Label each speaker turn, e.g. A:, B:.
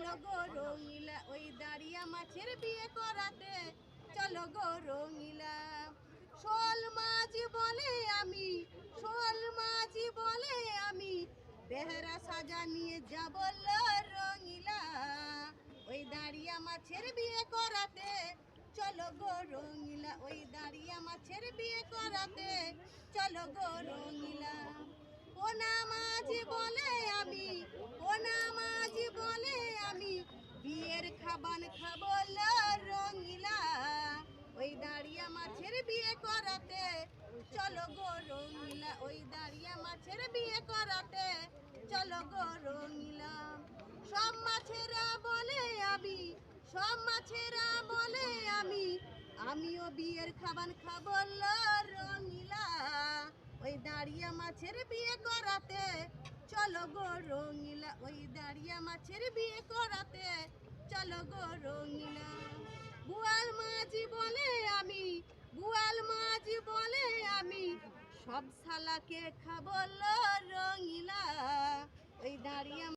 A: চলো গো রঙিলা ওই দাঁড়িয়া মাছের বিয়ে করাতে চলো গো রঙিলা। শোল মাঝি বলে আমি, শোল মাঝি বলে আমি বেহারা সাজা নিয়ে যাব রঙিলা। ওই দাঁড়িয়া মাছের বিয়ে করাতে চলো গো রঙিলা, ওই দাঁড়িয়া মাছের বিয়ে করাতে চলো গো রঙিলা। ও নামাজি বলে আমি, ও নামাজি বলে আমি বিয়ের খাবান খাবো রঙিলা। ওই দাঁড়িয়া মাছের বিয়ে করাতে চলো গো রঙিলা, ওই দাঁড়িয়া মাছের বিয়ে করাতে চলো গো রঙিলা। সব মাছেরা বলে আমি, সব মাছেরা বলে আমি আমিও বিয়ের খাবার খাবো রঙিলা। ওই দাঁড়িয়া মাছের বিয়ে করাতে চলো গো রঙিলা, ওই দাঁড়িয়া মাছের বিয়ে করাতে চলো গো রঙিলা। বুয়াল মাঝি বলে আমি, বুয়াল মাঝি বলে আমি সব শালাকে খাবো রঙিলা। ওই দাঁড়িয়া